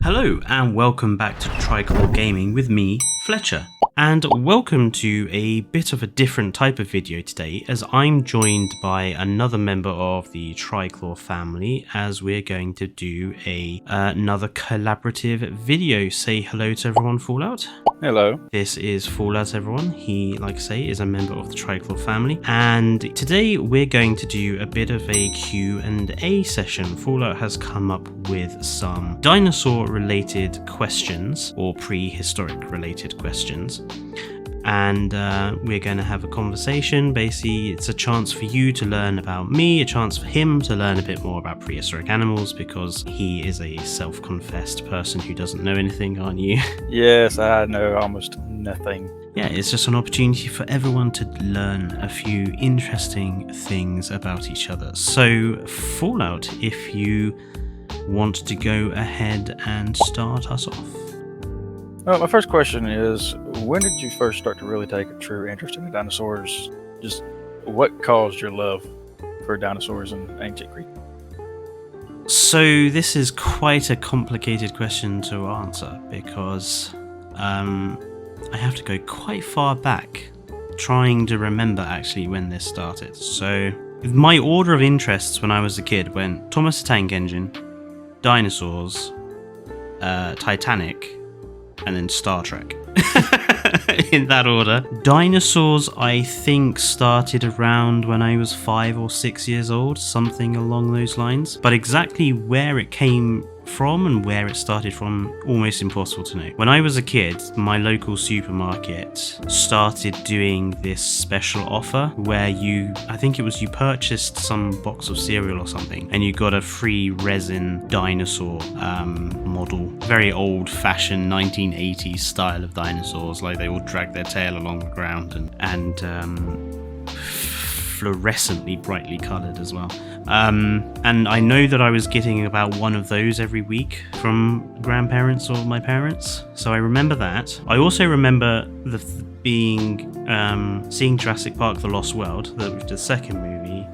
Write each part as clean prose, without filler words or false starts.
Hello and welcome back to Triclaw Gaming with me, Fletcher. And welcome to a bit of a different type of video today, as I'm joined by another member of the Triclaw family, as we're going to do another collaborative video. Say hello to everyone, Fallout. Hello. This is Fallout, everyone. He, like I say, is a member of the Triclaw family, and today we're going to do a bit of a Q&A session. Fallout has come up with some dinosaur-related questions, or prehistoric-related questions. And we're going to have a conversation. Basically, it's a chance for you to learn about me, a chance for him to learn a bit more about prehistoric animals, because he is a self-confessed person who doesn't know anything, aren't you? Yes, I know almost nothing. Yeah, it's just an opportunity for everyone to learn a few interesting things about each other. So, Fallout, if you want to go ahead and start us off. Well, my first question is, when did you first start to really take a true interest in the dinosaurs? Just what caused your love for dinosaurs and ancient Greek? So this is quite a complicated question to answer, because I have to go quite far back trying to remember actually when this started. So my order of interests when I was a kid went Thomas the Tank Engine, dinosaurs, Titanic, and then Star Trek. In that order. Dinosaurs, I think, started around when I was 5 or 6 years old, something along those lines. But exactly where it came from and where it started from, almost impossible to know. When I was a kid, my local supermarket started doing this special offer where I think it was you purchased some box of cereal or something, and you got a free resin dinosaur model. Very old-fashioned 1980s style of dinosaurs, like they all drag their tail along the ground and fluorescently brightly coloured as well. And I know that I was getting about one of those every week from grandparents or my parents, so I remember that. I also remember seeing Jurassic Park: The Lost World, the second movie,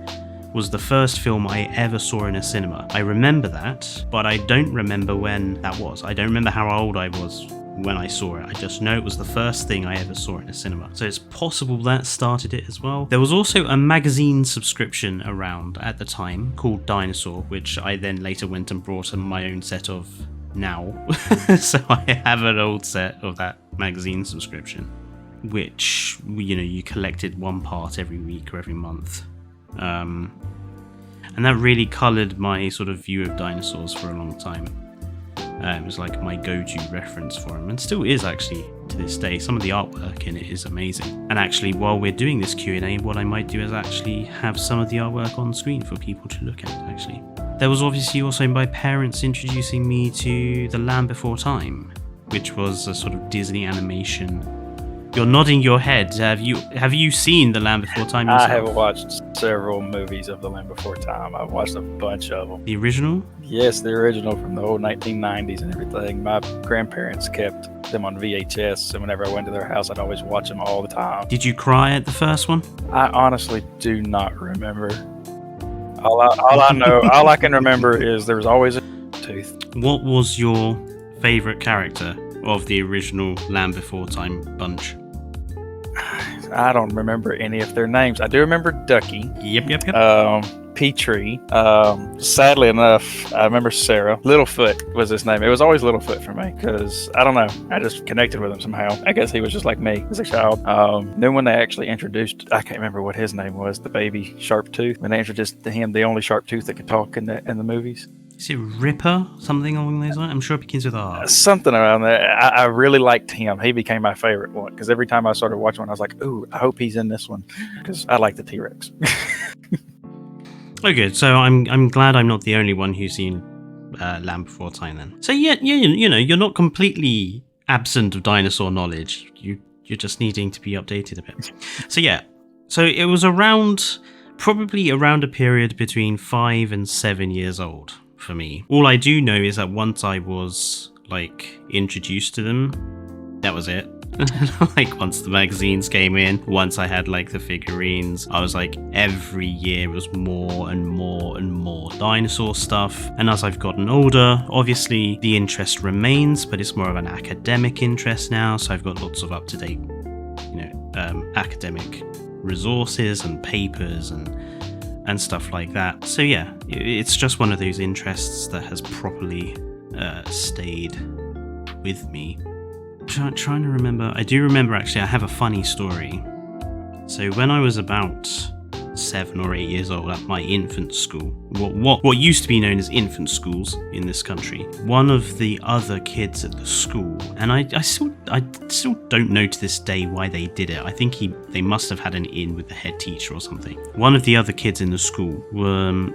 was the first film I ever saw in a cinema. I remember that, but I don't remember when that was. I don't remember how old I was when I saw it. I just know it was the first thing I ever saw in a cinema. So it's possible that started it as well. There was also a magazine subscription around at the time called Dinosaur, which I then later went and brought my own set of now. So I have an old set of that magazine subscription, which, you collected one part every week or every month. And that really coloured my sort of view of dinosaurs for a long time. It was like my go-to reference for them, and still is actually to this day. Some of the artwork in it is amazing. And actually, while we're doing this Q&A, what I might do is actually have some of the artwork on screen for people to look at, actually. There was obviously also my parents introducing me to The Land Before Time, which was a sort of Disney animation. You're nodding your head. Have you seen The Land Before Time yourself? I have watched several movies of The Land Before Time. I've watched a bunch of them. The original? Yes, the original from the whole 1990s and everything. My grandparents kept them on VHS, and whenever I went to their house, I'd always watch them all the time. Did you cry at the first one? I honestly do not remember. All I can remember is there was always a tooth. What was your favourite character of the original Land Before Time bunch? I don't remember any of their names. I do remember Ducky. Yep. Petrie. Sadly enough, I remember Sarah. Littlefoot was his name. It was always Littlefoot for me because, I don't know, I just connected with him somehow. I guess he was just like me as a child. Then when they actually introduced, I can't remember what his name was, the baby sharp tooth. When they introduced him, the only sharp tooth that could talk in the movies. Is it Ripper? Something along those lines? I'm sure it begins with R. Something around there. I really liked him. He became my favorite one because every time I started watching one, I was like, ooh, I hope he's in this one because I like the T-Rex. Oh, good. So I'm glad I'm not the only one who's seen Land Before Time then. So yeah, you're not completely absent of dinosaur knowledge. You're just needing to be updated a bit. So yeah. So it was probably around a period between 5 and 7 years old for me. All I do know is that once I was introduced to them, that was it. Like once the magazines came in, once I had like the figurines, I was like every year was more and more and more dinosaur stuff. And as I've gotten older, obviously the interest remains, but it's more of an academic interest now. So I've got lots of up-to-date, academic resources and papers and stuff like that. So yeah, it's just one of those interests that has properly stayed with me. Trying to remember. I do remember, actually, I have a funny story. So when I was about 7 or 8 years old at my infant school, what used to be known as infant schools in this country, one of the other kids at the school, and I still don't know to this day why they did it. I think they must have had an in with the head teacher or something. One of the other kids in the school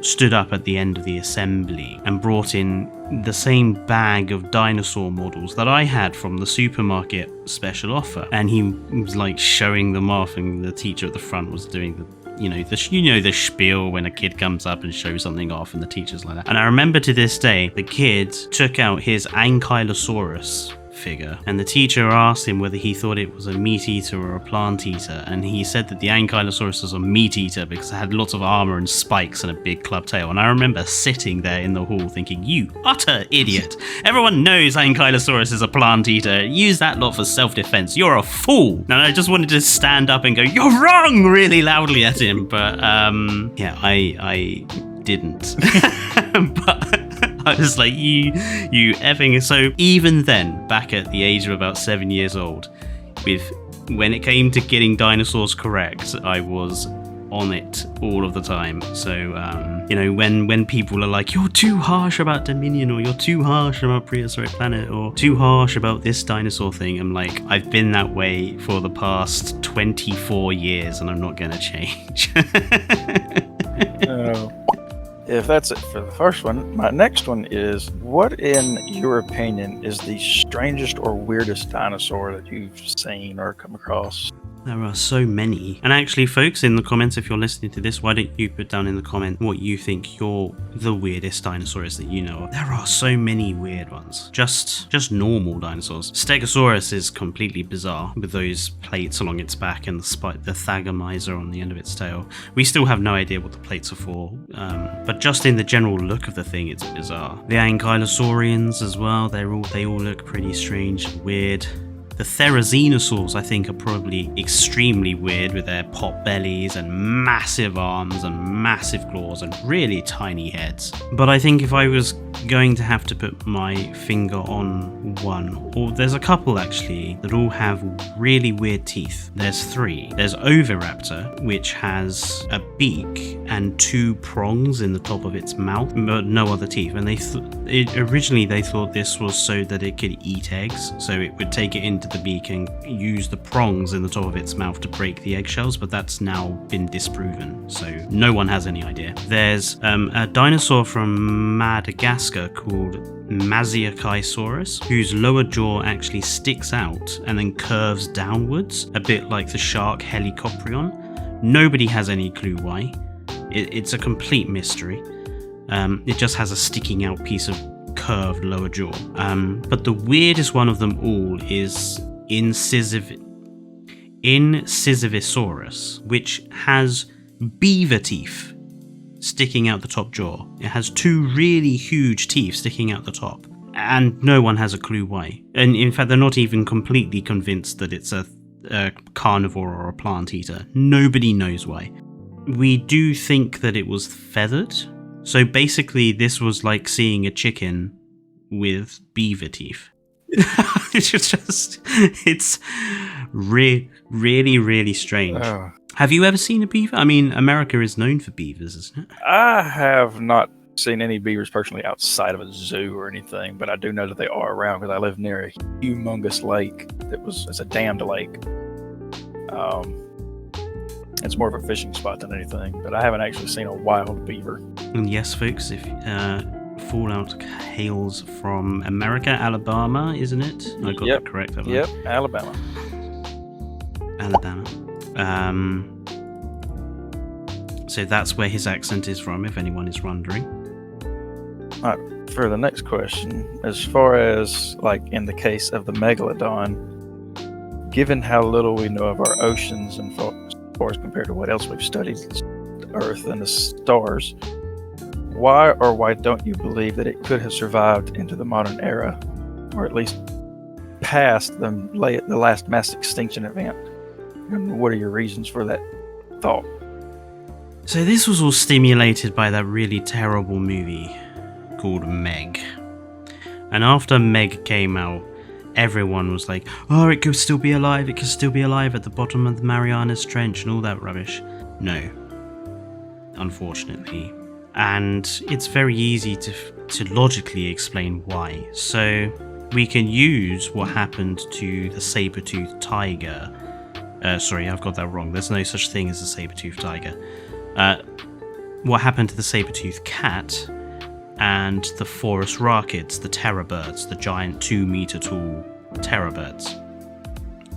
stood up at the end of the assembly and brought in the same bag of dinosaur models that I had from the supermarket special offer, and he was like showing them off, and the teacher at the front was doing the spiel when a kid comes up and shows something off, and the teacher's like that. And I remember to this day, the kid took out his Ankylosaurus figure, and the teacher asked him whether he thought it was a meat eater or a plant eater, and he said that the Ankylosaurus was a meat eater because it had lots of armor and spikes and a big club tail. And I remember sitting there in the hall thinking, you utter idiot, everyone knows Ankylosaurus is a plant eater, use that lot for self-defense, you're a fool. And I just wanted to stand up and go, you're wrong, really loudly at him, but yeah, I didn't. But I was like, you effing. So even then, back at the age of about 7 years old, when it came to getting dinosaurs correct, I was on it all of the time. So when people are like, you're too harsh about Dominion, or you're too harsh about Prehistoric Planet, or too harsh about this dinosaur thing, I'm like, I've been that way for the past 24 years and I'm not gonna change. If that's it for the first one, my next one is, what in your opinion is the strangest or weirdest dinosaur that you've seen or come across? There are so many. And actually, folks, in the comments, if you're listening to this, why don't you put down in the comment what you think the weirdest dinosaur is that you know of. There are so many weird ones. Just normal dinosaurs. Stegosaurus is completely bizarre with those plates along its back and the thagomizer on the end of its tail. We still have no idea what the plates are for, but just in the general look of the thing, it's bizarre. The Ankylosaurians as well, they all look pretty strange and weird. The Therizinosaurs, I think, are probably extremely weird with their pot bellies and massive arms and massive claws and really tiny heads. But I think if I was going to have to put my finger on one, or there's a couple actually that all have really weird teeth. There's 3. There's Oviraptor, which has a beak and 2 prongs in the top of its mouth, but no other teeth. And originally they thought this was so that it could eat eggs, so it would take it into the beak and use the prongs in the top of its mouth to break the eggshells, but that's now been disproven, so no one has any idea. There's a dinosaur from Madagascar called Maziochisaurus, whose lower jaw actually sticks out and then curves downwards, a bit like the shark Helicoprion. Nobody has any clue why. It's a complete mystery. It just has a sticking out piece of curved lower jaw. But the weirdest one of them all is Incisivisaurus, which has beaver teeth sticking out the top jaw. It has 2 really huge teeth sticking out the top, and no one has a clue why. And in fact, they're not even completely convinced that it's a carnivore or a plant eater. Nobody knows why. We do think that it was feathered. So basically, this was like seeing a chicken with beaver teeth. It's really, really strange. Oh. Have you ever seen a beaver? I mean, America is known for beavers, isn't it? I have not seen any beavers personally outside of a zoo or anything, but I do know that they are around because I live near a humongous lake it's a dammed lake. It's more of a fishing spot than anything, but I haven't actually seen a wild beaver. And yes, folks, if Fallout hails from America, Alabama, isn't it? I got that correct, haven't I? Yep, Alabama. So that's where his accent is from, if anyone is wondering. All right, for the next question, as far as, like, in the case of the Megalodon, given how little we know of our oceans and forests compared to what else we've studied, the Earth and the stars, why or why don't you believe that it could have survived into the modern era, or at least past the last mass extinction event? And what are your reasons for that thought? So this was all stimulated by that really terrible movie called Meg. And after Meg came out, everyone was like, oh, it could still be alive, it could still be alive at the bottom of the Marianas Trench and all that rubbish. No, unfortunately. And it's very easy to logically explain why. So we can use what happened to the saber-toothed tiger. Sorry, I've got that wrong. There's no such thing as a saber-toothed tiger. What happened to the saber-toothed cat and the forest raccoons, the terror birds, the giant 2-meter tall terror birds.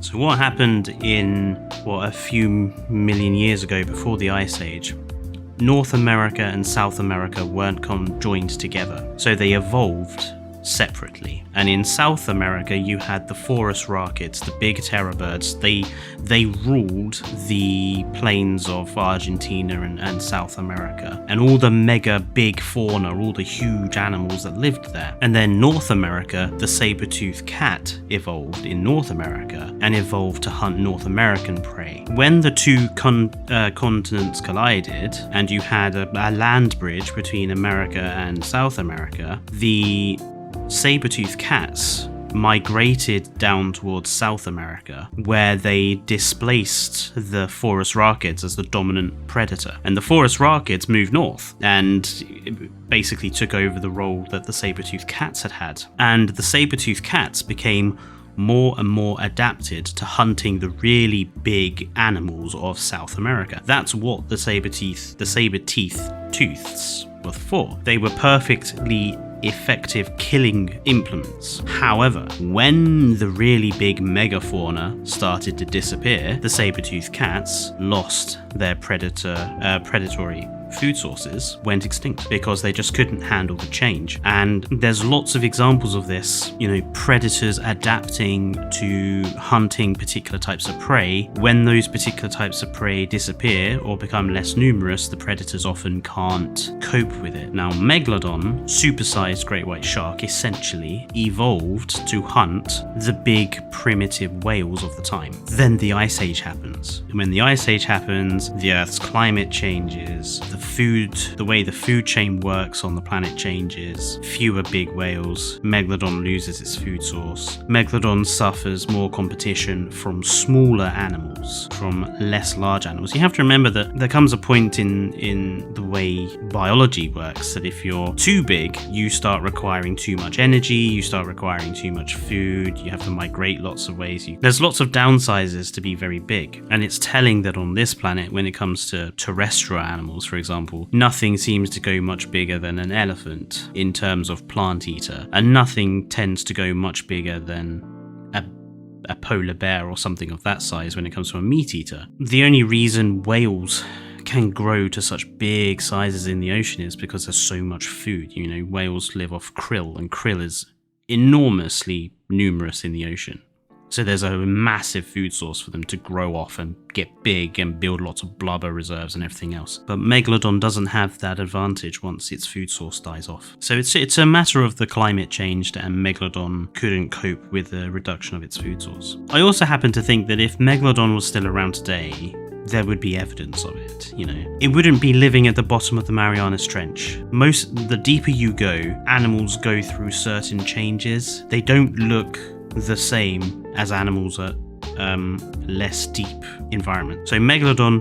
So what happened in, a few million years ago before the Ice Age, North America and South America weren't joined together, so they evolved separately. And in South America you had the forest raccoons, the big terror birds. They ruled the plains of Argentina and South America, and all the mega big fauna, all the huge animals that lived there. And then North America, the saber-toothed cat evolved in North America and evolved to hunt North American prey. When the two continents collided and you had a land bridge between America and South America, the saber-toothed cats migrated down towards South America, where they displaced the forest raccoons as the dominant predator. And the forest raccoons moved north and basically took over the role that the saber-toothed cats had. And the saber-toothed cats became more and more adapted to hunting the really big animals of South America. That's what the saber-teeth tooths were for. They were perfectly effective killing implements. However, when the really big megafauna started to disappear, the saber-toothed cats lost their predatory food sources, went extinct because they just couldn't handle the change. And there's lots of examples of this, predators adapting to hunting particular types of prey. When those particular types of prey disappear or become less numerous, the predators often can't cope with it. Now, Megalodon, supersized great white shark, essentially evolved to hunt the big primitive whales of the time. Then the Ice Age happens. And when the Ice Age happens, the Earth's climate changes, the way the food chain works on the planet changes, fewer big whales, Megalodon loses its food source. Megalodon suffers more competition from smaller animals, from less large animals. You have to remember that there comes a point in the way biology works that if you're too big, you start requiring too much energy, you start requiring too much food, you have to migrate lots of ways. There's lots of downsizes to be very big. And it's telling that on this planet, when it comes to terrestrial animals, for example, nothing seems to go much bigger than an elephant in terms of plant eater, and nothing tends to go much bigger than a polar bear or something of that size when it comes to a meat eater. The only reason whales can grow to such big sizes in the ocean is because there's so much food. Whales live off krill, and krill is enormously numerous in the ocean. So there's a massive food source for them to grow off and get big and build lots of blubber reserves and everything else. But Megalodon doesn't have that advantage once its food source dies off. So it's a matter of the climate changed and Megalodon couldn't cope with the reduction of its food source. I also happen to think that if Megalodon was still around today, there would be evidence of it, It wouldn't be living at the bottom of the Marianas Trench. The deeper you go, animals go through certain changes. They don't look the same as animals at less deep environment. So Megalodon,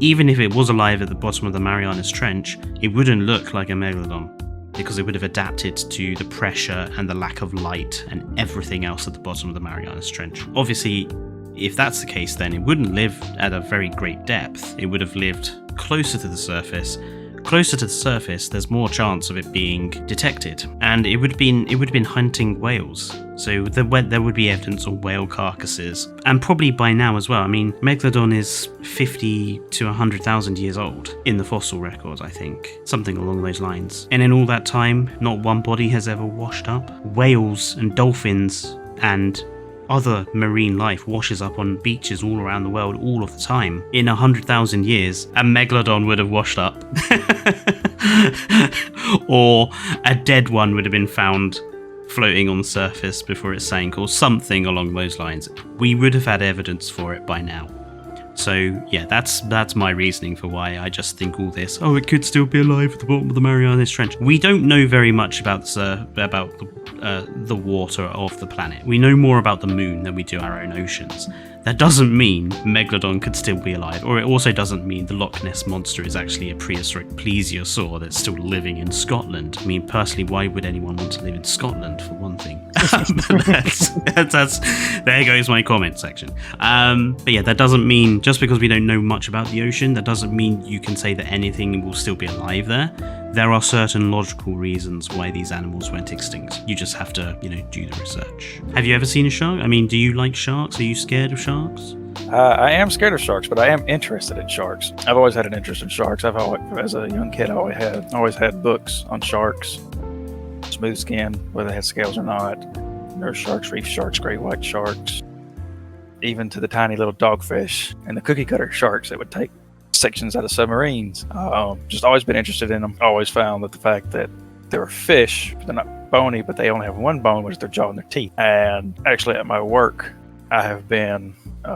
even if it was alive at the bottom of the Marianas Trench, it wouldn't look like a Megalodon because it would have adapted to the pressure and the lack of light and everything else at the bottom of the Marianas Trench. Obviously, if that's the case, then it wouldn't live at a very great depth. It would have lived closer to the surface. Closer to the surface, there's more chance of it being detected, and it would have been hunting whales. So there would be evidence of whale carcasses, and probably by now as well. I mean, Megalodon is 50 to 100,000 years old in the fossil records, I think, something along those lines. And in all that time, not one body has ever washed up. Whales and dolphins and other marine life washes up on beaches all around the world all of the time. In 100,000 years, a megalodon would have washed up. Or a dead one would have been found floating on the surface before it sank, or something along those lines. We would have had evidence for it by now. So yeah, that's my reasoning for why I just think all this, oh, it could still be alive at the bottom of the Marianas Trench. We don't know very much about the water of the planet. We know more about the moon than we do our own oceans. That doesn't mean Megalodon could still be alive, or it also doesn't mean the Loch Ness Monster is actually a prehistoric plesiosaur that's still living in Scotland. I mean, personally, why would anyone want to live in Scotland, for one thing? But that's there goes my comment section. But yeah, that doesn't mean, just because we don't know much about the ocean, that doesn't mean you can say that anything will still be alive there. There are certain logical reasons why these animals went extinct. You just have to, do the research. Have you ever seen a shark? I mean, do you like sharks? Are you scared of sharks? I am scared of sharks, but I am interested in sharks. I've always had an interest in sharks. As a young kid, I always had books on sharks, smooth skin, whether they had scales or not. Nurse sharks, reef sharks, great white sharks, even to the tiny little dogfish and the cookie cutter sharks that would take sections out of submarines. Just always been interested in them. Always found that the fact that they're fish, they're not bony, but they only have one bone, which is their jaw and their teeth. And actually at my work, I have been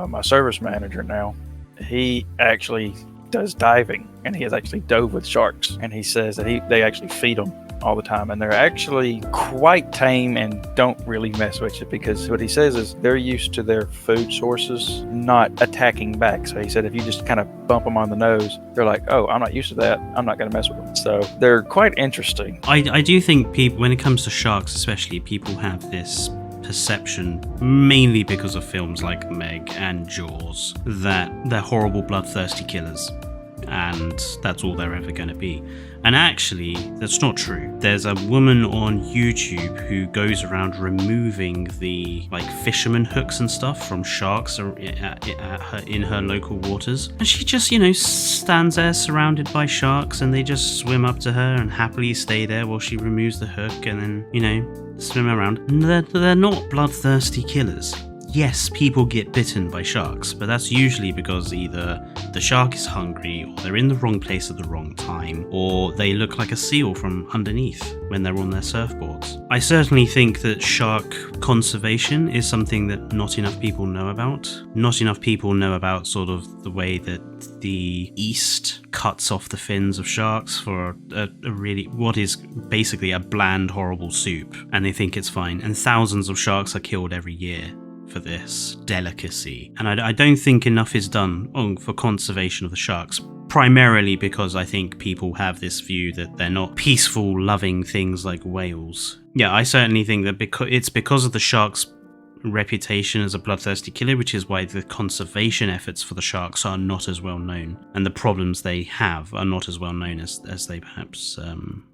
my service manager now. He actually does diving, and he has actually dove with sharks. And he says that they actually feed them all the time, and they're actually quite tame and don't really mess with you, because what he says is they're used to their food sources not attacking back. So he said if you just kind of bump them on the nose, they're like, oh, I'm not used to that, I'm not going to mess with them. So they're quite interesting. I do think people, when it comes to sharks especially, people have this perception, mainly because of films like Meg and Jaws, that they're horrible bloodthirsty killers, and that's all they're ever going to be. And actually, that's not true. There's a woman on YouTube who goes around removing the fisherman hooks and stuff from sharks in her local waters. And she just, stands there surrounded by sharks, and they just swim up to her and happily stay there while she removes the hook and then, swim around. And they're not bloodthirsty killers. Yes, people get bitten by sharks, but that's usually because either the shark is hungry, or they're in the wrong place at the wrong time, or they look like a seal from underneath when they're on their surfboards. I certainly think that shark conservation is something that not enough people know about. Not enough people know about sort of the way that the East cuts off the fins of sharks for what is basically a bland, horrible soup, and they think it's fine. And thousands of sharks are killed every year for this delicacy, and I don't think enough is done for conservation of the sharks, primarily because I think people have this view that they're not peaceful, loving things like whales. Yeah, I certainly think that because of the shark's reputation as a bloodthirsty killer, which is why the conservation efforts for the sharks are not as well known, and the problems they have are not as well known as they perhaps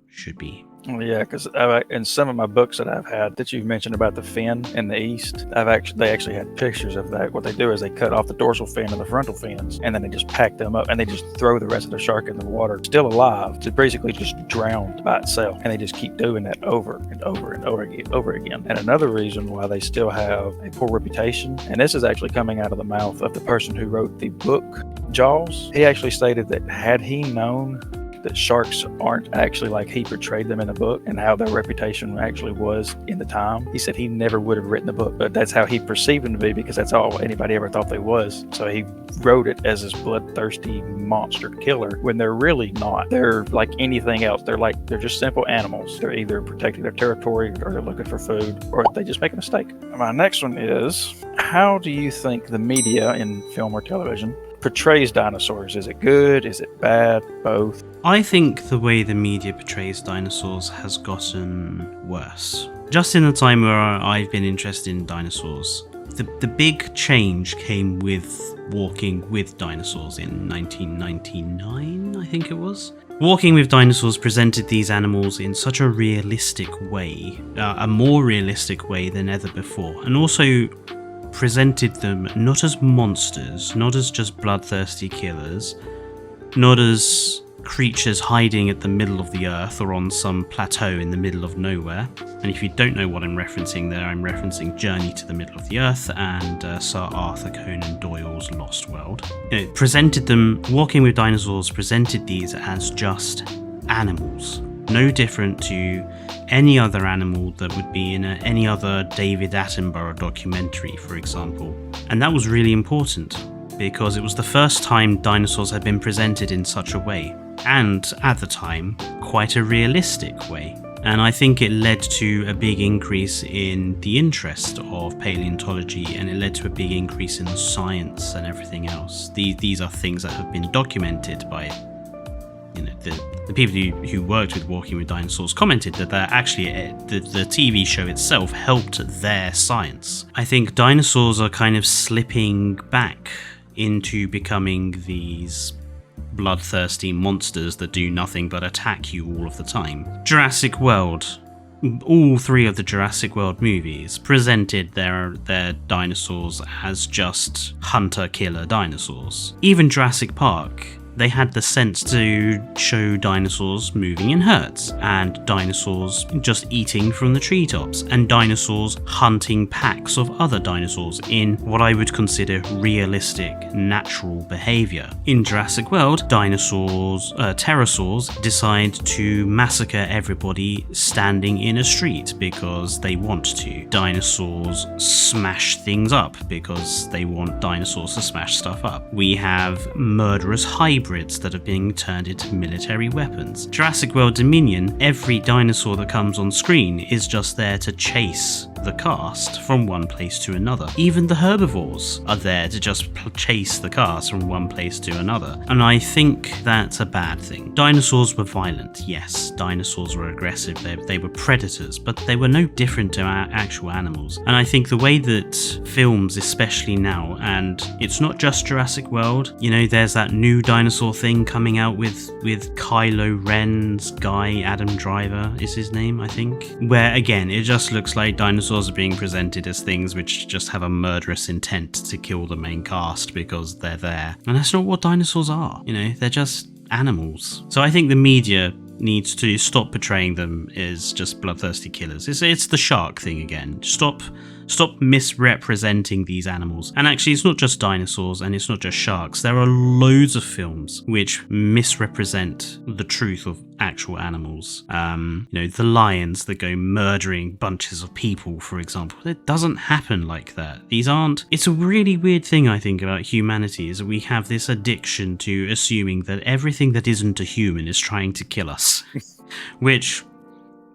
should be. Well, yeah, because in some of my books that I've had that you've mentioned about the fin in the East, they actually had pictures of that. What they do is they cut off the dorsal fin and the frontal fins, and then they just pack them up, and they just throw the rest of the shark in the water, still alive, to basically just drowned by itself. And they just keep doing that over and over and over again. And another reason why they still have a poor reputation, and this is actually coming out of the mouth of the person who wrote the book Jaws. He actually stated that had he known that sharks aren't actually like he portrayed them in the book and how their reputation actually was in the time, he said he never would have written the book, but that's how he perceived them to be, because that's all anybody ever thought they was. So he wrote it as this bloodthirsty monster killer when they're really not. They're like anything else. They're just simple animals. They're either protecting their territory, or they're looking for food, or they just make a mistake. My next one is, how do you think the media in film or television portrays dinosaurs? Is it good? Is it bad? Both? I think the way the media portrays dinosaurs has gotten worse. Just in the time where I've been interested in dinosaurs, the big change came with Walking with Dinosaurs in 1999, I think it was. Walking with Dinosaurs presented these animals in such a realistic way, a more realistic way than ever before, and also presented them not as monsters, not as just bloodthirsty killers, not as creatures hiding at the middle of the earth or on some plateau in the middle of nowhere. And if you don't know what I'm referencing there, I'm referencing Journey to the Middle of the Earth and Sir Arthur Conan Doyle's Lost World. It presented them, Walking with Dinosaurs presented these as just animals. No different to any other animal that would be in any other David Attenborough documentary, for example. And that was really important, because it was the first time dinosaurs had been presented in such a way, and at the time, quite a realistic way. And I think it led to a big increase in the interest of paleontology, and it led to a big increase in science and everything else. These are things that have been documented by, the people who worked with Walking with Dinosaurs commented that the TV show itself helped their science. I think dinosaurs are kind of slipping back into becoming these bloodthirsty monsters that do nothing but attack you all of the time. Jurassic World. All three of the Jurassic World movies presented their dinosaurs as just hunter-killer dinosaurs. Even Jurassic Park, they had the sense to show dinosaurs moving in herds, and dinosaurs just eating from the treetops, and dinosaurs hunting packs of other dinosaurs in what I would consider realistic, natural behavior. In Jurassic World, pterosaurs decide to massacre everybody standing in a street because they want to. Dinosaurs smash things up because they want dinosaurs to smash stuff up. We have murderous hybrids that are being turned into military weapons. Jurassic World Dominion, every dinosaur that comes on screen is just there to chase the cast from one place to another. Even the herbivores are there to just chase the cast from one place to another. And I think that's a bad thing. Dinosaurs were violent, yes. Dinosaurs were aggressive, they were predators, but they were no different to our actual animals. And I think the way that films, especially now, and it's not just Jurassic World, there's that new dinosaur thing coming out with Kylo Ren's guy, Adam Driver is his name, I think, where again it just looks like dinosaurs are being presented as things which just have a murderous intent to kill the main cast because they're there, and that's not what dinosaurs are. They're just animals. So I think the media needs to stop portraying them as just bloodthirsty killers. It's the shark thing again. Stop misrepresenting these animals. And actually, it's not just dinosaurs and it's not just sharks. There are loads of films which misrepresent the truth of actual animals. The lions that go murdering bunches of people, for example. It doesn't happen like that. It's a really weird thing, I think, about humanity, is that we have this addiction to assuming that everything that isn't a human is trying to kill us. Which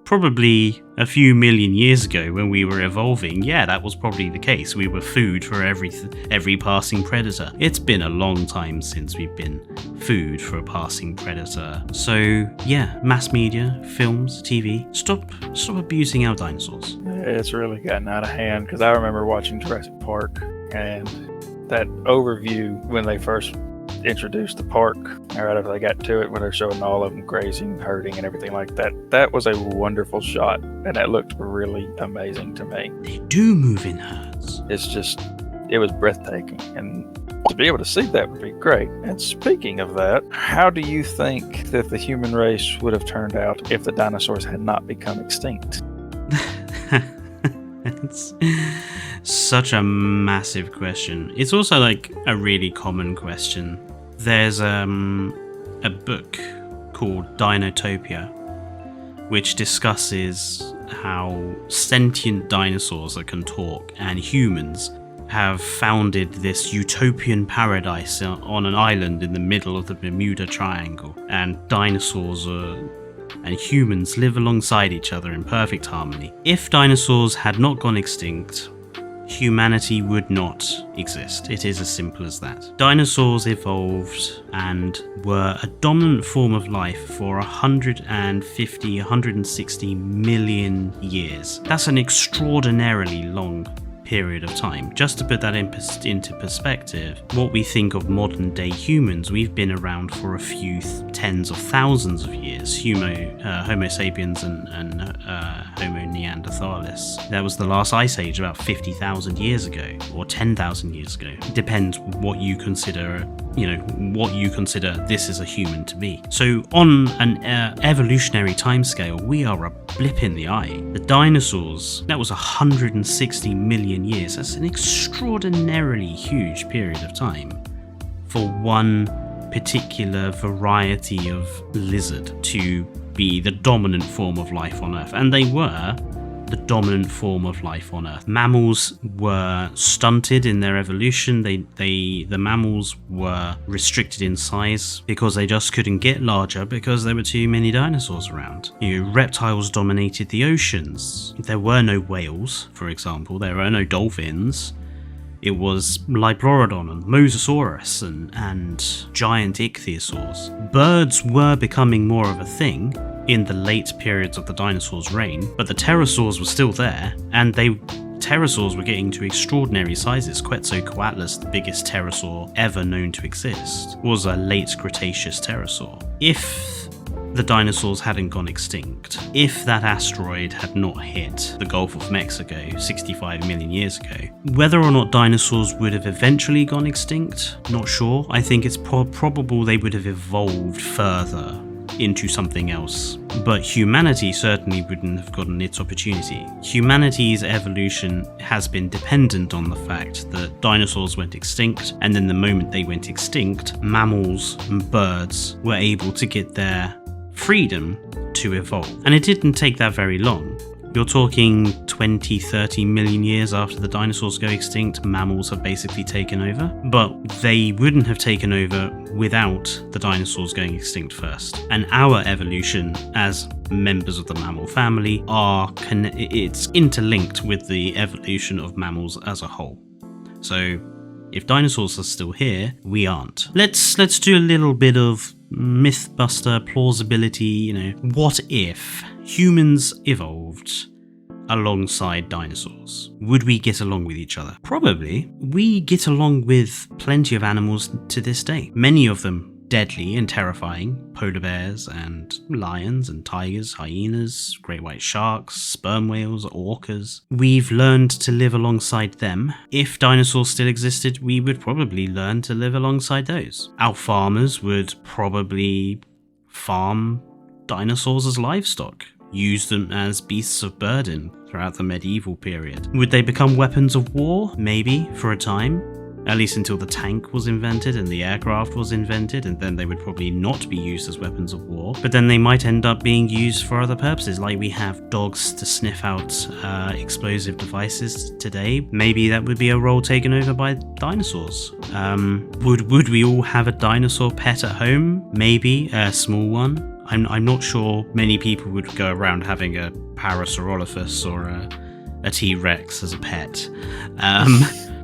probably a few million years ago when we were evolving, yeah, that was probably the case. We were food for every passing predator. It's been a long time since we've been food for a passing predator. So yeah, mass media, films, TV, stop abusing our dinosaurs. It's really gotten out of hand, because I remember watching Jurassic Park, and that overview when they first introduced the park, or right after they got to it, when they're showing all of them grazing, herding, and everything like that. That was a wonderful shot, and that looked really amazing to me. They do move in herds. It was breathtaking, and to be able to see that would be great. And speaking of that, how do you think that the human race would have turned out if the dinosaurs had not become extinct? It's such a massive question. It's also like a really common question. There's a book called Dinotopia, which discusses how sentient dinosaurs that can talk and humans have founded this utopian paradise on an island in the middle of the Bermuda Triangle, and dinosaurs and humans live alongside each other in perfect harmony. If dinosaurs had not gone extinct, humanity would not exist. It is as simple as that. Dinosaurs evolved and were a dominant form of life for 160 million years. That's an extraordinarily long period of time. Just to put that into perspective, what we think of modern day humans, we've been around for a few tens of thousands of years. Homo sapiens and Homo neanderthalis. That was the last ice age about 50,000 years ago, or 10,000 years ago. It depends what you consider this is a human to be. So on an evolutionary timescale, we are a blip in the eye. The dinosaurs, that was 160 million years. That's an extraordinarily huge period of time for one particular variety of lizard to be the dominant form of life on Earth. And they were the dominant form of life on Earth. Mammals were stunted in their evolution. The mammals were restricted in size because they just couldn't get larger because there were too many dinosaurs around. Reptiles dominated the oceans. There were no whales, for example. There were no dolphins. It was Liblorodon and Mosasaurus and giant ichthyosaurs. Birds were becoming more of a thing in the late periods of the dinosaurs' reign, but the pterosaurs were still there, and pterosaurs were getting to extraordinary sizes. Quetzalcoatlus, the biggest pterosaur ever known to exist, was a late Cretaceous pterosaur. If the dinosaurs hadn't gone extinct, if that asteroid had not hit the Gulf of Mexico 65 million years ago, whether or not dinosaurs would have eventually gone extinct, not sure. I think it's probable they would have evolved further into something else, but humanity certainly wouldn't have gotten its opportunity. Humanity's evolution has been dependent on the fact that dinosaurs went extinct, and then the moment they went extinct, mammals and birds were able to get their freedom to evolve. And it didn't take that very long. You're talking 20-30 million years after the dinosaurs go extinct, mammals have basically taken over. But they wouldn't have taken over without the dinosaurs going extinct first. And our evolution as members of the mammal family it's interlinked with the evolution of mammals as a whole. So if dinosaurs are still here, we aren't. Let's do a little bit of mythbuster plausibility. What if humans evolved alongside dinosaurs? Would we get along with each other? Probably. We get along with plenty of animals to this day. Many of them deadly and terrifying. Polar bears and lions and tigers, hyenas, great white sharks, sperm whales, orcas. We've learned to live alongside them. If dinosaurs still existed, we would probably learn to live alongside those. Our farmers would probably farm dinosaurs as livestock, use them as beasts of burden throughout the medieval period. Would they become weapons of war? Maybe, for a time. At least until the tank was invented and the aircraft was invented, and then they would probably not be used as weapons of war. But then they might end up being used for other purposes, like we have dogs to sniff out explosive devices today. Maybe that would be a role taken over by dinosaurs. Would we all have a dinosaur pet at home? Maybe, a small one. I'm not sure many people would go around having a Parasaurolophus or a T-Rex as a pet.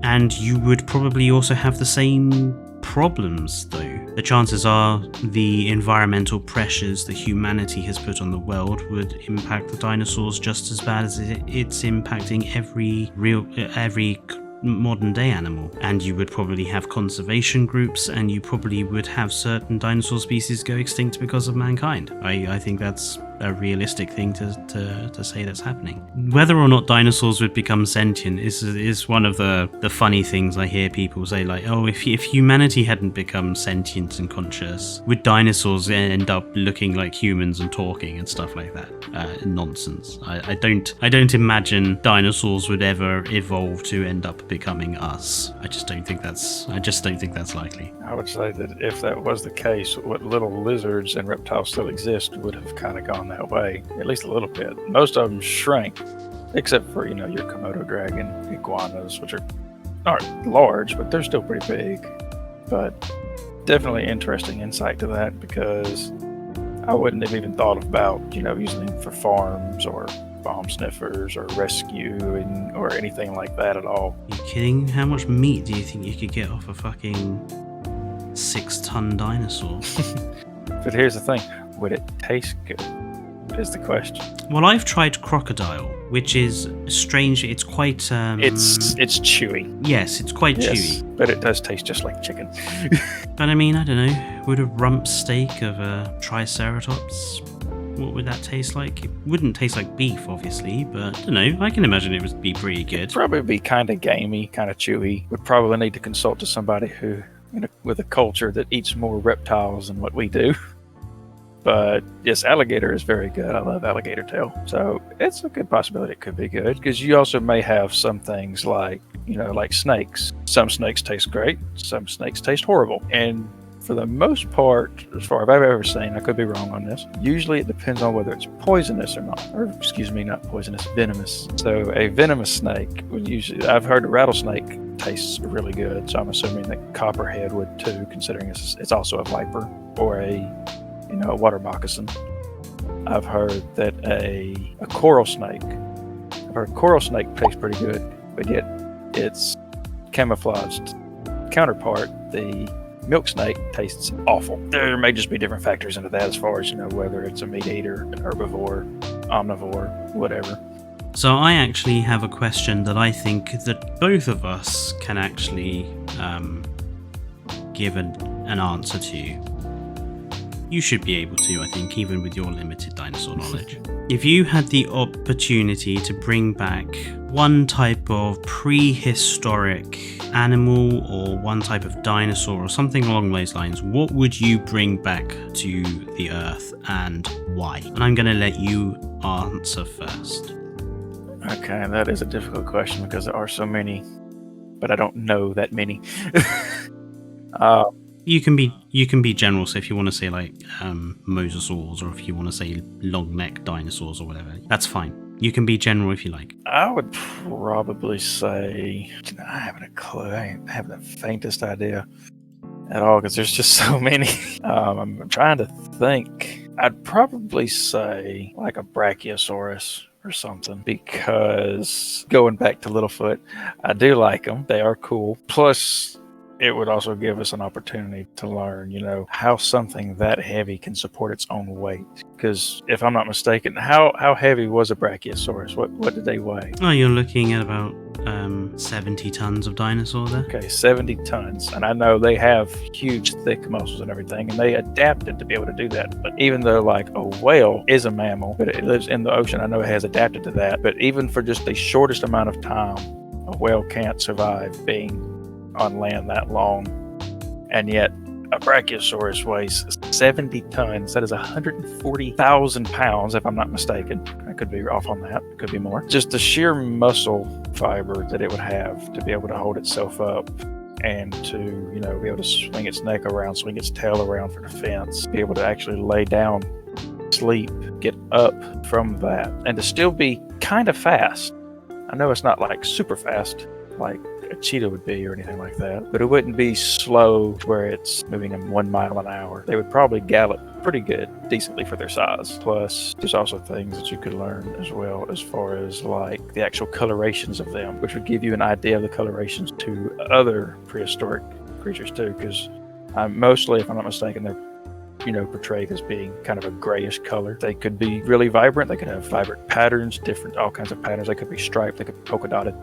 And you would probably also have the same problems, though. The chances are the environmental pressures that humanity has put on the world would impact the dinosaurs just as bad as it's impacting every modern day animal. And you would probably have conservation groups, and you probably would have certain dinosaur species go extinct because of mankind. I think that's a realistic thing to say that's happening. Whether or not dinosaurs would become sentient is one of the funny things I hear people say, like, oh, if humanity hadn't become sentient and conscious, would dinosaurs end up looking like humans and talking and stuff like that? Nonsense. I don't imagine dinosaurs would ever evolve to end up becoming us. I just don't think that's likely. I would say that if that was the case, what little lizards and reptiles still exist would have kind of gone that way, at least a little bit. Most of them shrank, except for, your Komodo dragon, iguanas, which aren't large, but they're still pretty big. But definitely interesting insight to that, because I wouldn't have even thought about, using them for farms or bomb sniffers or rescuing or anything like that at all. Are you kidding? How much meat do you think you could get off a fucking 6-ton dinosaur? But here's the thing, would it taste good? is the question. Well, I've tried crocodile, which is strange. It's quite. It's chewy. Yes, it's quite Yes, chewy. but it does taste just like chicken. But I mean, I don't know. Would a rump steak of a triceratops? What would that taste like? It wouldn't taste like beef, obviously, but I don't know. I can imagine it would be pretty good. Probably be kind of gamey, kind of chewy. Would probably need to consult to somebody who, with a culture that eats more reptiles than what we do. But yes, alligator is very good. I love alligator tail. So it's a good possibility it could be good, because you also may have some things like, like snakes. Some snakes taste great. Some snakes taste horrible. And for the most part, as far as I've ever seen, I could be wrong on this, usually it depends on whether it's poisonous or not. Or, excuse me, not poisonous, venomous. So a venomous snake would usually, I've heard a rattlesnake tastes really good. So I'm assuming that copperhead would too, considering it's also a viper, or a water moccasin. I've heard that a coral snake. I've heard coral snake tastes pretty good, but yet its camouflaged counterpart, the milk snake, tastes awful. There may just be different factors into that as far as, whether it's a meat eater, an herbivore, omnivore, whatever. So I actually have a question that I think that both of us can actually give an answer to. You should be able to, I think, even with your limited dinosaur knowledge. If you had the opportunity to bring back one type of prehistoric animal or one type of dinosaur or something along those lines, what would you bring back to the Earth and why? And I'm going to let you answer first. Okay, that is a difficult question because there are so many, but I don't know that many. You can be general, so if you want to say like mosasaurs, or if you want to say long neck dinosaurs or whatever, that's fine. You can be general if you like. I would probably say, I haven't a clue. I ain't have the faintest idea at all because there's just so many. I'm trying to think. I'd probably say like a brachiosaurus or something, because going back to Littlefoot, I do like them. They are cool. Plus, it would also give us an opportunity to learn, how something that heavy can support its own weight. Because if I'm not mistaken, how heavy was a brachiosaurus? What did they weigh? Oh, you're looking at about 70 tons of dinosaur there. Okay, 70 tons. And I know they have huge, thick muscles and everything, and they adapted to be able to do that. But even though, like, a whale is a mammal, but it lives in the ocean, I know it has adapted to that. But even for just the shortest amount of time, a whale can't survive being on land that long, and yet a brachiosaurus weighs 70 tons. That is 140,000 pounds, if I'm not mistaken. I could be off on that. It could be more. Just the sheer muscle fiber that it would have to be able to hold itself up and to, be able to swing its neck around, swing its tail around for defense, be able to actually lay down, sleep, get up from that, and to still be kind of fast. I know it's not like super fast, like a cheetah would be or anything like that, but it wouldn't be slow where it's moving in 1 mile an hour. They would probably gallop pretty good, decently for their size. Plus, there's also things that you could learn as well as far as like the actual colorations of them, which would give you an idea of the colorations to other prehistoric creatures too, because mostly, if I'm not mistaken, they're portrayed as being kind of a grayish color. They could be really vibrant. They could have vibrant patterns, all kinds of patterns. They could be striped. They could be polka dotted.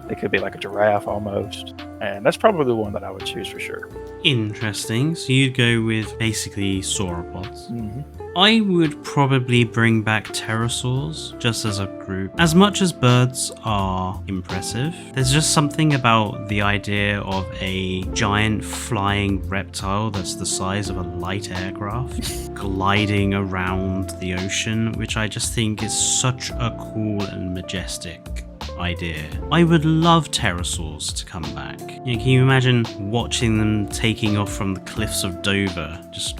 They could be like a giraffe almost. And that's probably the one that I would choose for sure. Interesting. So you'd go with basically sauropods. Mm-hmm. I would probably bring back pterosaurs just as a group. As much as birds are impressive, there's just something about the idea of a giant flying reptile that's the size of a light aircraft gliding around the ocean, which I just think is such a cool and majestic idea. I would love pterosaurs to come back. Can you imagine watching them taking off from the cliffs of Dover, just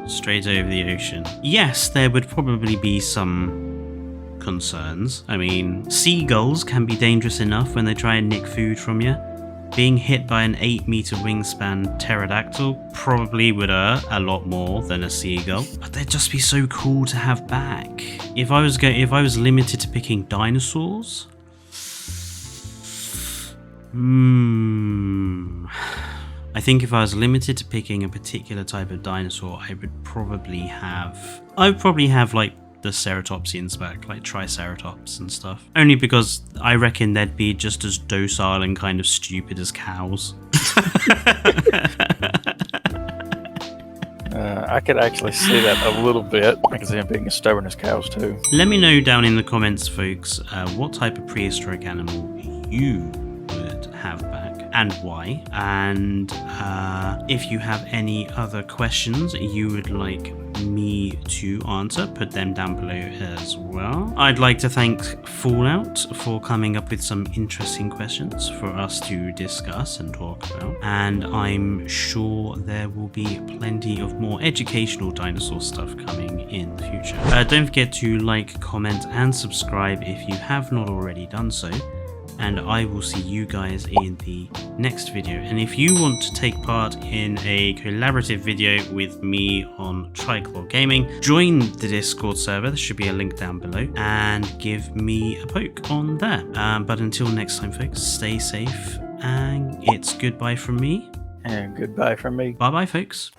straight over the ocean? Yes, there would probably be some concerns. I mean, seagulls can be dangerous enough when they try and nick food from you. Being hit by an 8-meter wingspan pterodactyl probably would hurt a lot more than a seagull, but they'd just be so cool to have back. If I was limited to picking dinosaurs, I think if I was limited to picking a particular type of dinosaur, I would probably have like the ceratopsians back, like Triceratops and stuff. Only because I reckon they'd be just as docile and kind of stupid as cows. I could actually see that a little bit. I can see them being as stubborn as cows too. Let me know down in the comments, folks, what type of prehistoric animal you would have back and why. And if you have any other questions you would like me to answer, put them down below as well. I'd like to thank Fallout for coming up with some interesting questions for us to discuss and talk about, and I'm sure there will be plenty of more educational dinosaur stuff coming in the future. Don't forget to like, comment and subscribe if you have not already done so, and I will see you guys in the next video. And if you want to take part in a collaborative video with me on Triclaw Gaming, join the Discord server, there should be a link down below, and give me a poke on there. But until next time, folks, stay safe, and it's goodbye from me. And goodbye from me. Bye bye, folks.